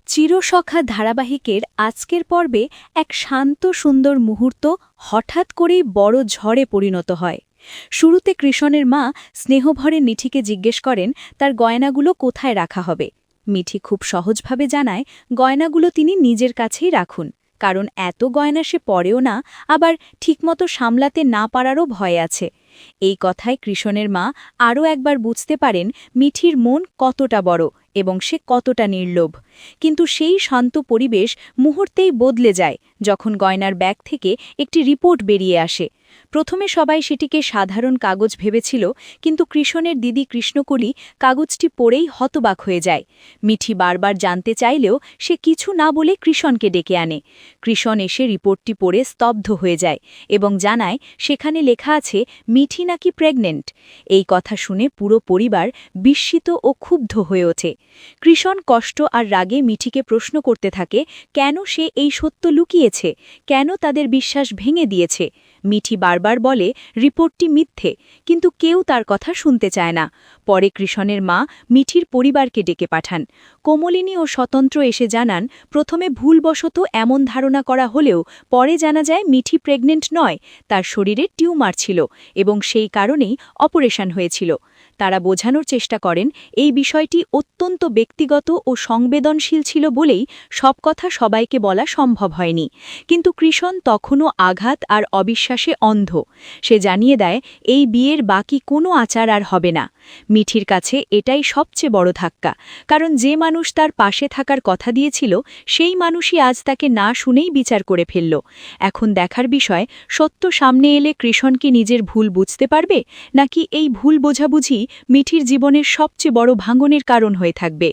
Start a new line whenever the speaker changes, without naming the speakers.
চিরসখা ধারাবাহিকের আজকের পর্বে এক শান্ত সুন্দর মুহূর্ত হঠাৎ করেই বড় ঝড়ে পরিণত হয়। শুরুতে কৃষণের মা স্নেহভরে মিঠিকে জিজ্ঞেস করেন তার গয়নাগুলো কোথায় রাখা হবে। মিঠি খুব সহজভাবে জানায় গয়নাগুলো তিনি নিজের কাছেই রাখুন, কারণ এত গয়না সে পরেও না, আবার ঠিকমতো সামলাতে না পারারও ভয় আছে। এই কথায় কৃষণের মা আরও একবার বুঝতে পারেন মিঠির মন কতটা বড় এবং সে কতটা নির্লোভ। কিন্তু সেই শান্ত পরিবেশ মুহূর্তেই বদলে যায় যখন গয়নার ব্যাগ থেকে একটি রিপোর্ট বেরিয়ে আসে। প্রথমে সবাই সেটিকে সাধারণ কাগজ ভেবেছিল, কিন্তু কৃষণের দিদি কৃষ্ণকলি কাগজটি পড়েই হতবাক হয়ে যায়। মিঠি বারবার জানতে চাইলেও সে কিছু না বলে কৃষণকে ডেকে আনে। কৃষণ এসে রিপোর্টটি পড়ে স্তব্ধ হয়ে যায় এবং জানায় সেখানে লেখা আছে মিঠি নাকি প্রেগনেন্ট। এই কথা শুনে পুরো পরিবার বিস্মিত ও ক্ষুব্ধ হয়ে ওঠে। কৃষণ কষ্ট আর রাগে মিঠিকে প্রশ্ন করতে থাকে কেন সে এই সত্য লুকিয়েছে, কেন তাদের বিশ্বাস ভেঙে দিয়েছে। মিঠি বারবার বলে রিপোর্টটি মিথ্যে, কিন্তু কেউ তার কথা শুনতে চায় না। পরে কৃষণের মা মিঠির পরিবারকে ডেকে পাঠান। কোমলিনী ও স্বতন্ত্র এসে জানান প্রথমে ভুলবশত এমন ধারণা করা হলেও পরে জানা যায় মিঠি প্রেগনেন্ট নয়, তার শরীরে টিউমার ছিল এবং সেই কারণেই অপারেশন হয়েছিল। তারা বোঝানোর চেষ্টা করেন এই বিষয়টি অত্যন্ত ব্যক্তিগত ও সংবেদনশীল ছিল বলেই সব কথা সবাইকে বলা সম্ভব হয়নি। কিন্তু কৃষণ তখনও আঘাত আর অবিশ্বাসে অন্ধ। সে জানিয়ে দেয় এই বিয়ের বাকি কোনো আচার আর হবে না। মিঠির কাছে এটাই সবচেয়ে বড় ধাক্কা, কারণ যে মানুষ তার পাশে থাকার কথা দিয়েছিল সেই মানুষই আজ তাকে না শুনেই বিচার করে ফেলল। এখন দেখার বিষয় সত্য সামনে এলে কৃষণ কি নিজের ভুল বুঝতে পারবে, নাকি এই ভুল বোঝাবুঝি মিঠির জীবনের সবচেয়ে বড় ভাঙনের কারণ হয়ে থাকবে।